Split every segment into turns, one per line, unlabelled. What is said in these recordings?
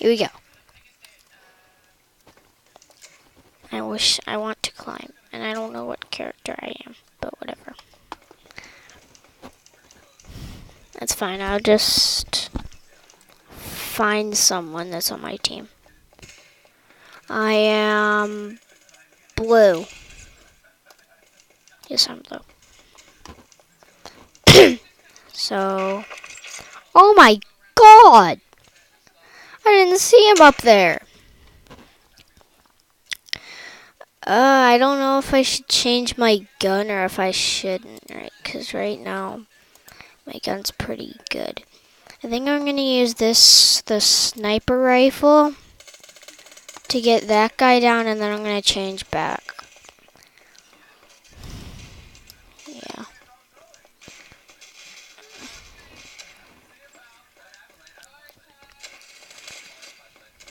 Here we go. I want to climb, and I don't know what character I am, but whatever. That's fine. I'll just find someone that's on my team. I am blue. Yes, I'm blue. So, oh my god! I didn't see him up there. I don't know if I should change my gun or if I shouldn't, right? Because right now, my gun's pretty good. I think I'm going to use the sniper rifle to get that guy down, and then I'm going to change back. Yeah.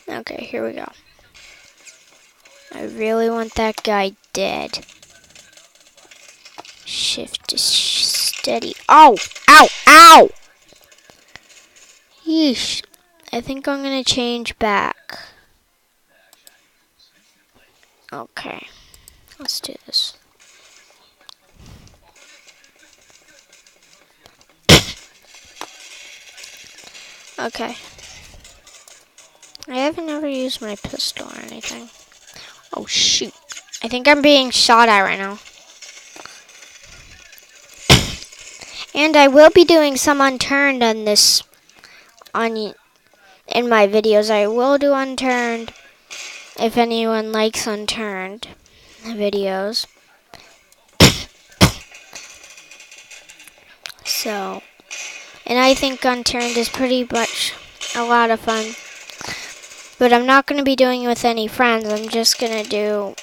Okay, here we go. I really want that guy dead. Shift to steady. Oh! Ow! Ow! Yeesh. I think I'm going to change back. Okay. Let's do this. Okay. I haven't ever used my pistol or anything. Oh shoot. I think I'm being shot at right now. And I will be doing some unturned on this in my videos. I will do unturned if anyone likes unturned videos. So, and I think unturned is pretty much a lot of fun. But I'm not going to be doing it with any friends. I'm just going to do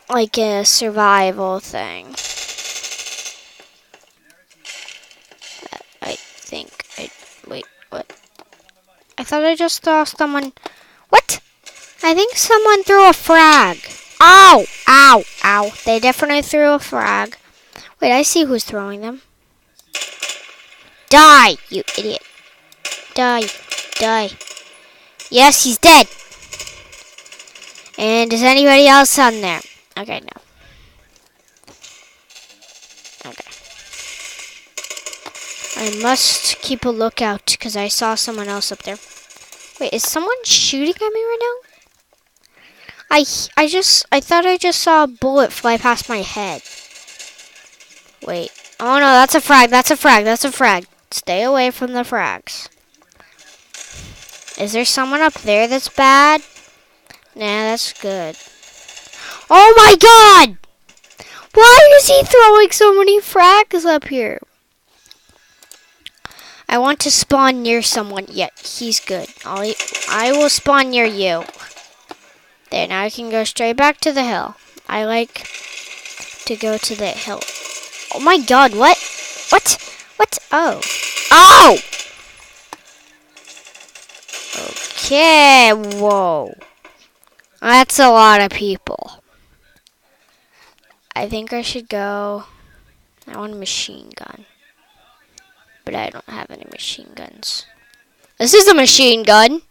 like a survival thing. I think wait, what? I thought I just saw someone. What? I think someone threw a frag. Ow! Ow! Ow! They definitely threw a frag. Wait, I see who's throwing them. Die, you idiot. Die. Die. Yes, he's dead. And is anybody else on there? Okay, no. Okay. I must keep a lookout because I saw someone else up there. Wait, is someone shooting at me right now? I thought I just saw a bullet fly past my head. Wait. Oh no, that's a frag. That's a frag. That's a frag. Stay away from the frags. Is there someone up there that's bad? Nah, that's good. Oh my god! Why is he throwing so many frags up here? I want to spawn near someone. Yeah, he's good. I will spawn near you. There, now I can go straight back to the hill. I like to go to the hill. Oh my god, what? What? What? Oh. Oh! Okay, whoa. That's a lot of people. I think I should go. I want a machine gun. But I don't have any machine guns. This is a machine gun.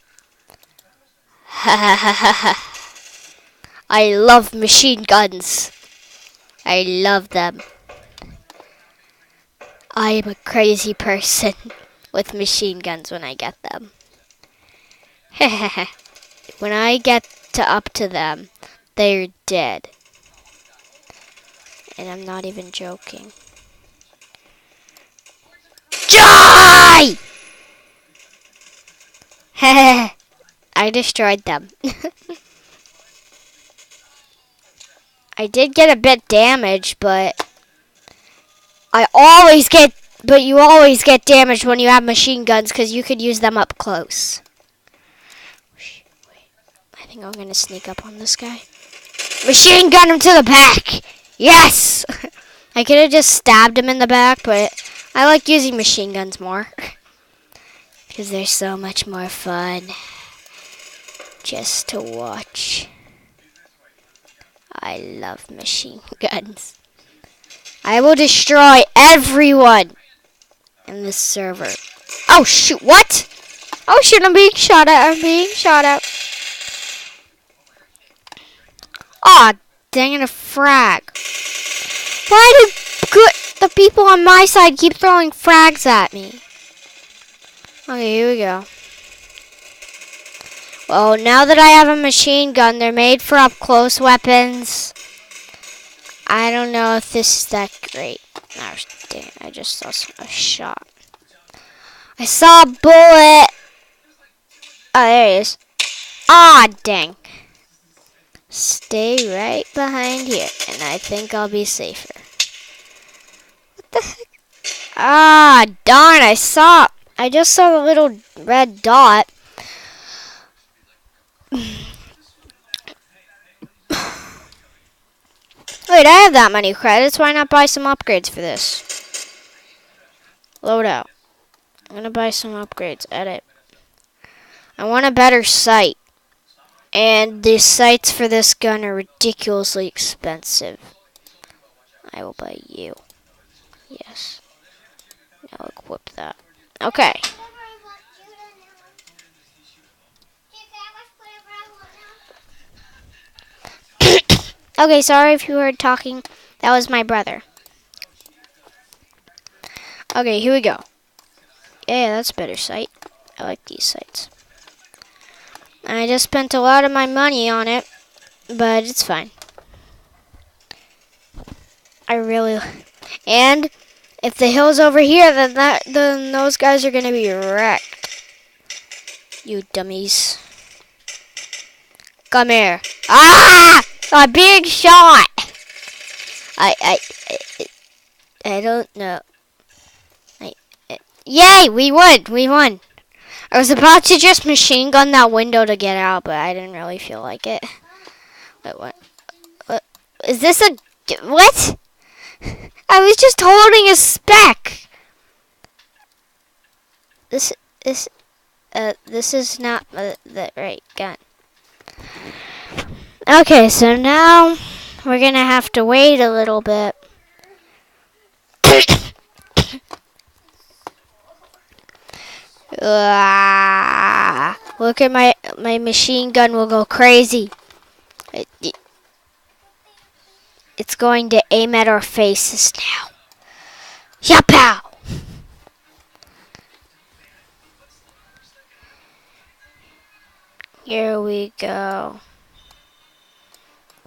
Ha ha ha ha ha. I love machine guns. I love them. I am a crazy person with machine guns when I get them. When I get up to them, they're dead. And I'm not even joking. Die! I destroyed them. I did get a bit damaged, but you always get damaged when you have machine guns because you could use them up close. Wait, I think I'm gonna sneak up on this guy. Machine gun him to the back! Yes! I could have just stabbed him in the back, but I like using machine guns more. Because they're so much more fun. Just to watch. I love machine guns. I will destroy everyone in this server. Oh shoot, what? Oh shit, I'm being shot at. I'm being shot at. Aw, dang it, a frag. Why do the people on my side keep throwing frags at me? Okay, here we go. Well, now that I have a machine gun, they're made for up close weapons. I don't know if this is that great. Oh, dang it, I just saw a shot. I saw a bullet. Oh, there it is. Ah, dang. Stay right behind here, and I think I'll be safer. What the heck? Ah, darn, I just saw the little red dot. Wait, I have that many credits. Why not buy some upgrades for this? Load out. I'm gonna buy some upgrades. Edit. I want a better sight. And the sights for this gun are ridiculously expensive. I will buy you. Yes. Now equip that. Okay. Okay, sorry if you heard talking. That was my brother. Okay, here we go. Yeah, that's a better sight. I like these sights. And I just spent a lot of my money on it, but it's fine. And if the hill's over here, then those guys are gonna be wrecked. You dummies. Come here. Ah! I'm being shot. I don't know. Yay! We won. We won. I was about to just machine gun that window to get out, but I didn't really feel like it. Wait, what? Is this a... What? I was just holding a spec. This is not the right gun. Okay, so now we're gonna have to wait a little bit. Look at my machine gun will go crazy. It's going to aim at our faces now. Yapow! Here we go.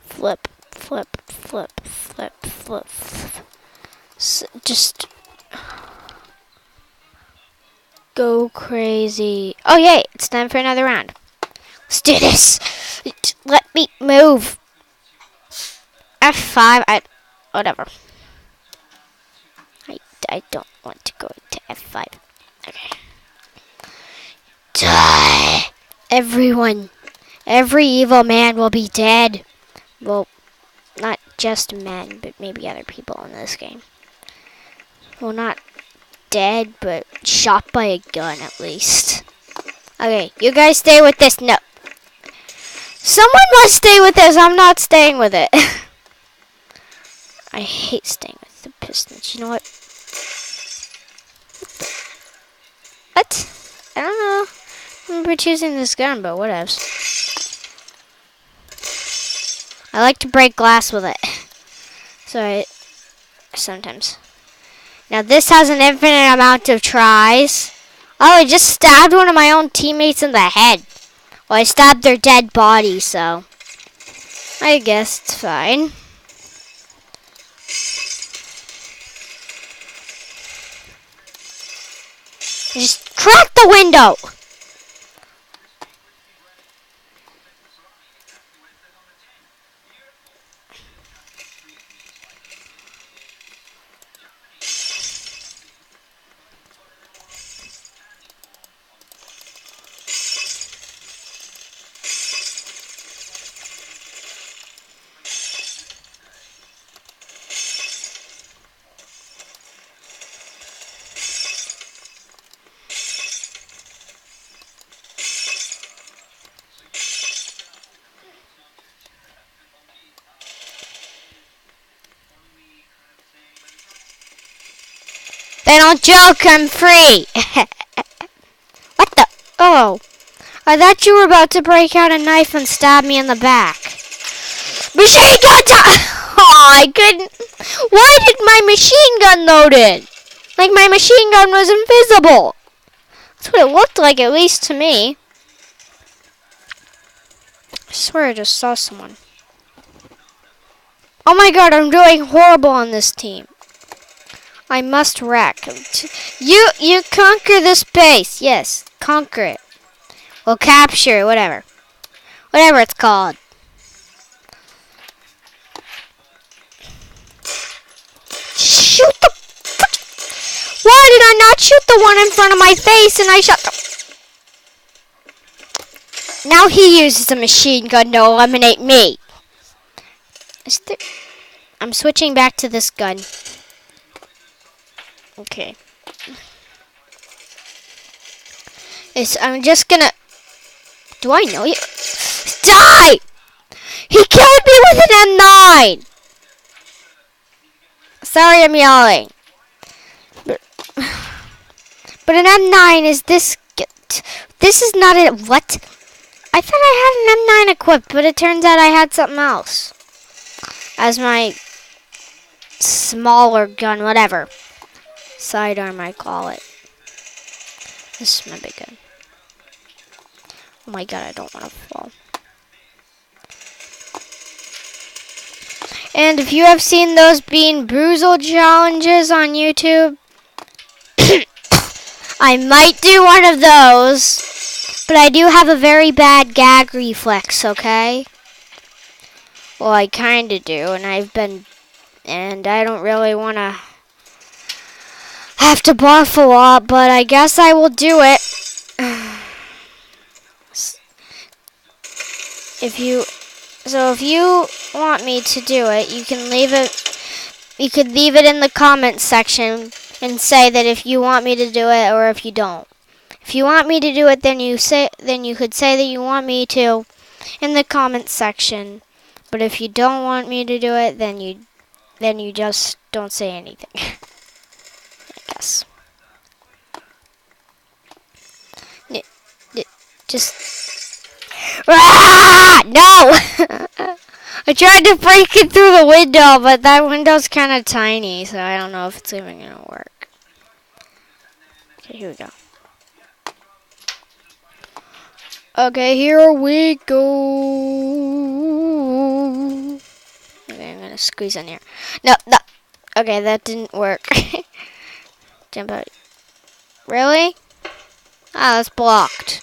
Flip, flip, flip, flip, flip. So just go crazy. Oh, yay! It's time for another round. Let's do this. Let me move. F5. Whatever. I don't want to go to F5. Okay. Die. Everyone. Every evil man will be dead. Well, not just men, but maybe other people in this game. Well, not dead, but shot by a gun at least. Okay, you guys stay with this. No. Someone must stay with this. I'm not staying with it. I hate staying with the pistons. You know what? What? I don't know. I remember choosing this gun, but whatevs. I like to break glass with it. So sometimes. Now this has an infinite amount of tries. Oh, I just stabbed one of my own teammates in the head. Well, I stabbed their dead body, so I guess it's fine. Just crack the window! They don't joke, I'm free. What the? Oh, I thought you were about to break out a knife and stab me in the back. Machine gun time! Oh, I couldn't. Why did my machine gun loaded? Like my machine gun was invisible. That's what it looked like, at least to me. I swear I just saw someone. Oh my god, I'm doing horrible on this team. I must wreck. You conquer this base. Yes, conquer it. Well, capture, whatever. Whatever it's called. Shoot the... Why did I not shoot the one in front of my face and I shot the... Now he uses a machine gun to eliminate me. I'm switching back to this gun. Okay. I'm just gonna... Do I know you? Die! He killed me with an M9! Sorry I'm yelling. But an M9 is this... This is not a... What? I thought I had an M9 equipped, but it turns out I had something else. As my smaller gun, whatever. Sidearm, I call it. This is my big gun. Oh my god, I don't want to fall. And if you have seen those Bean Bruisel challenges on YouTube, I might do one of those. But I do have a very bad gag reflex, okay? Well, I kinda do, and I don't really want to have to barf a lot, but I guess I will do it. If you want me to do it, you can leave it. You could leave it in the comments section and say that if you want me to do it or if you don't. If you want me to do it, then you could say that you want me to in the comments section. But if you don't want me to do it, then you just don't say anything. I guess. Just... Ah! No! I tried to break it through the window, but that window's kind of tiny, so I don't know if it's even going to work. Okay, here we go. Okay, here we go. Okay, I'm going to squeeze in here. No. Okay, that didn't work. Jump out. Really? Ah, that's blocked.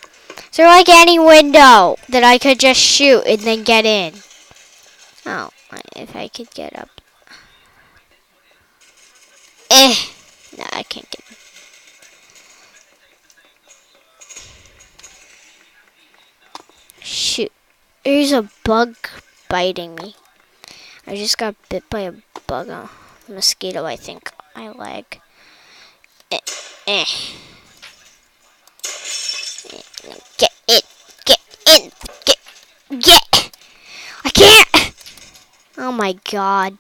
Is there like any window that I could just shoot and then get in? Oh, if I could get up. No, I can't get in. Shoot. There's a bug biting me. I just got bit by a bug, a mosquito, I think. My leg. Get in. Get in. Get. I can't. Oh my god.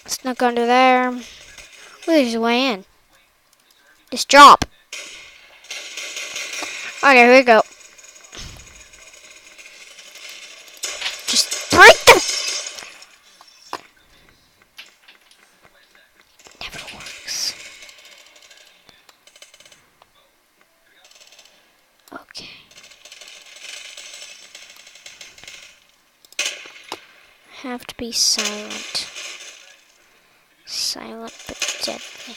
Snuck under there. Oh, there's a way in. Just drop. Okay, here we go. Just break them. Never works. Okay. Have to be silent. Silent but deadly.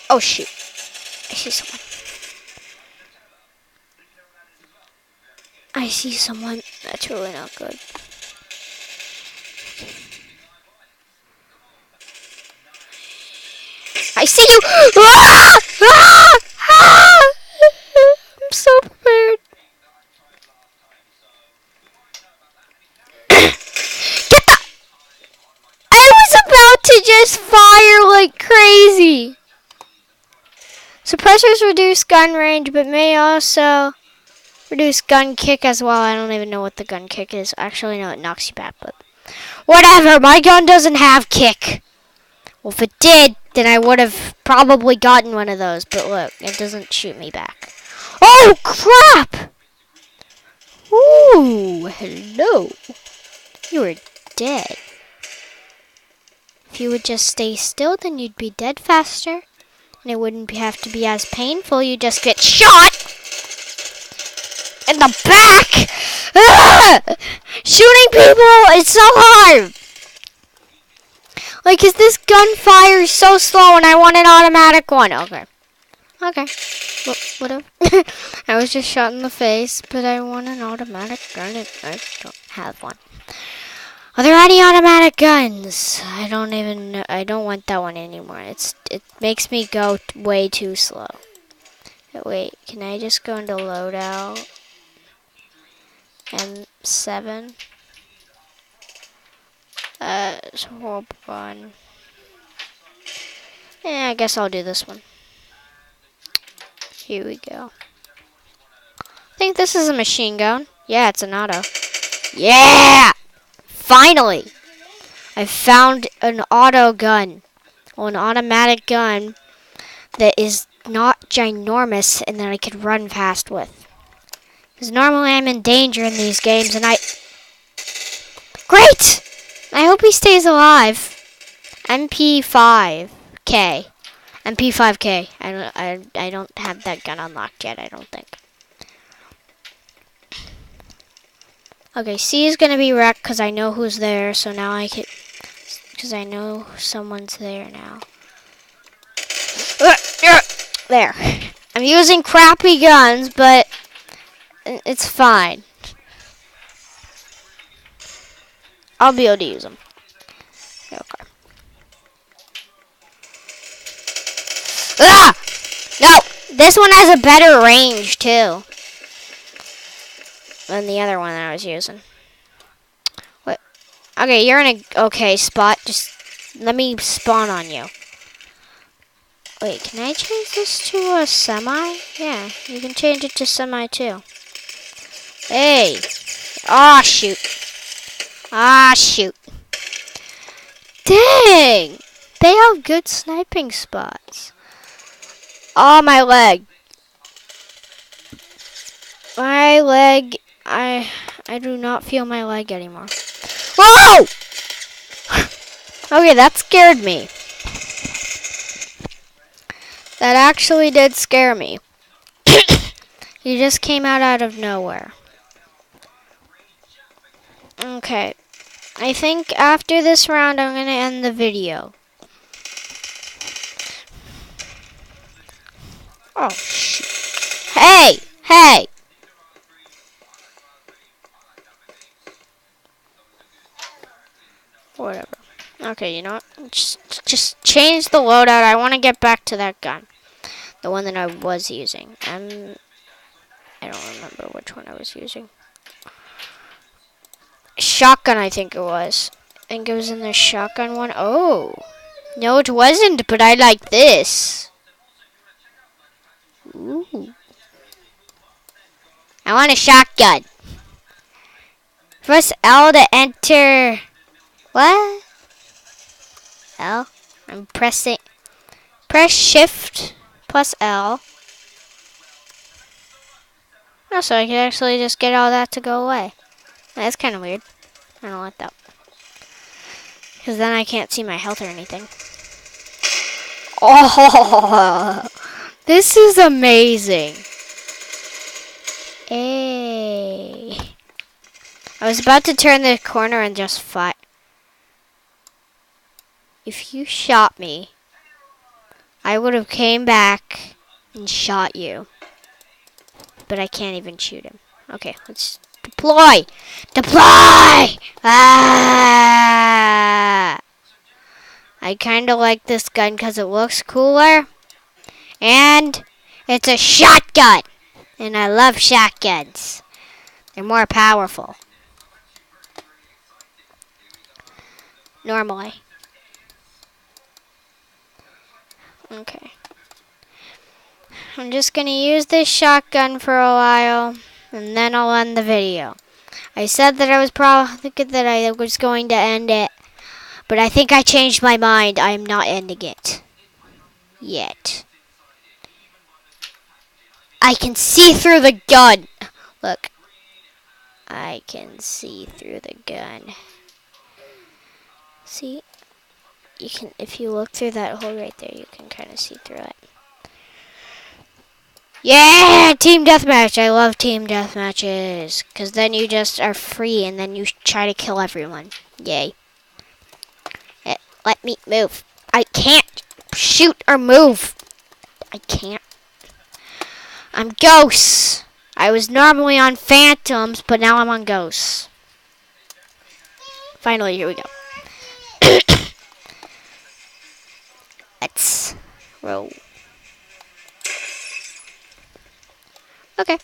Oh shoot. I see someone. I see someone. That's really not good. I see you! Ah! Ah! Ah! I'm so prepared. Get the... I was about to just fire like crazy. Suppressors reduce gun range, but may also Reduce gun kick as well. I don't even know what the gun kick is. Actually, no, it knocks you back, but whatever. My gun doesn't have kick. Well, if it did, then I would have probably gotten one of those. But look, it doesn't shoot me back. Oh, crap! Ooh, hello. You were dead. If you would just stay still, then you'd be dead faster. And it wouldn't have to be as painful. You just get shot in the back. Ah! Shooting people is so hard. Like, 'cause this gunfire is so slow and I want an automatic one. Okay. Okay. Whatever. I was just shot in the face, but I want an automatic gun and I don't have one. Are there any automatic guns? I don't even know. I don't want that one anymore. It makes me go way too slow. Wait, can I just go into loadout? M7. It's a horrible gun. Yeah, I guess I'll do this one. Here we go. I think this is a machine gun. Yeah, it's an auto. Yeah! Finally! I found an auto gun. Well, an automatic gun that is not ginormous and that I could run fast with. Because normally I'm in danger in these games and Great! I hope he stays alive. MP5K. MP5K. I don't have that gun unlocked yet, I don't think. Okay, C is going to be wrecked because I know who's there, so now I can... Because I know someone's there now. There. I'm using crappy guns, but it's fine. I'll be able to use them. Okay. Ah! No! This one has a better range, too. Than the other one that I was using. What? Okay, you're in a okay spot. Just let me spawn on you. Wait, can I change this to a semi? Yeah, you can change it to semi too. Hey! Ah, shoot. Ah, shoot. Dang! They have good sniping spots. Oh, my leg. My leg. I do not feel my leg anymore. Whoa! Okay, that scared me. That actually did scare me. You just came out of nowhere. Okay. I think after this round, I'm going to end the video. Oh, shoot. Hey! Hey! Whatever. Okay, you know what? Just change the loadout. I want to get back to that gun. The one that I was using. I don't remember which one I was using. Shotgun, I think it was. I think it was in the shotgun one. Oh. No, it wasn't, but I like this. Ooh. I want a shotgun. Press L to enter. What? L? I'm pressing. Press Shift plus L. Oh, so I can actually just get all that to go away. That's kind of weird. I don't like that. Because then I can't see my health or anything. Oh, this is amazing. Hey. I was about to turn the corner and just fire. If you shot me, I would have came back and shot you. But I can't even shoot him. Okay, let's deploy! Deploy! Ah! I kind of like this gun because it looks cooler. And it's a shotgun. And I love shotguns. They're more powerful. Normally. Okay. I'm just going to use this shotgun for a while. and then I'll end the video. I said that I was going to end it, but I think I changed my mind. I am not ending it yet. I can see through the gun. Look. I can see through the gun. See? You can, if you look through that hole right there, you can kind of see through it. Yeah! Team deathmatch! I love team deathmatches. Because then you just are free and then you try to kill everyone. Yay. Let me move. I can't shoot or move. I can't. I'm Ghosts. I was normally on Phantoms, but now I'm on Ghosts. Finally, here we go. Let's roll. Okay.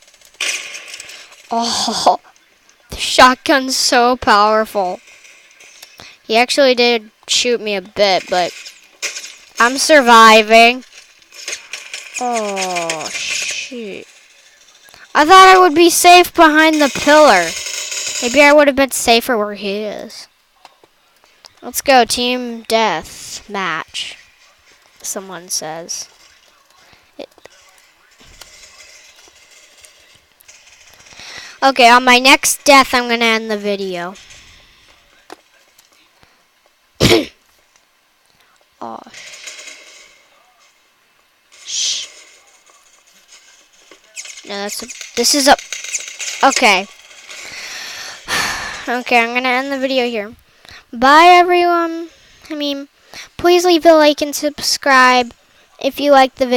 Oh, the shotgun's so powerful. He actually did shoot me a bit, but I'm surviving. Oh, shoot. I thought I would be safe behind the pillar. Maybe I would have been safer where he is. Let's go, team death match. Someone says. Okay, on my next death, I'm going to end the video. Oh, shh. No, this is a, okay. Okay, I'm going to end the video here. Bye, everyone. Please leave a like and subscribe if you like the video.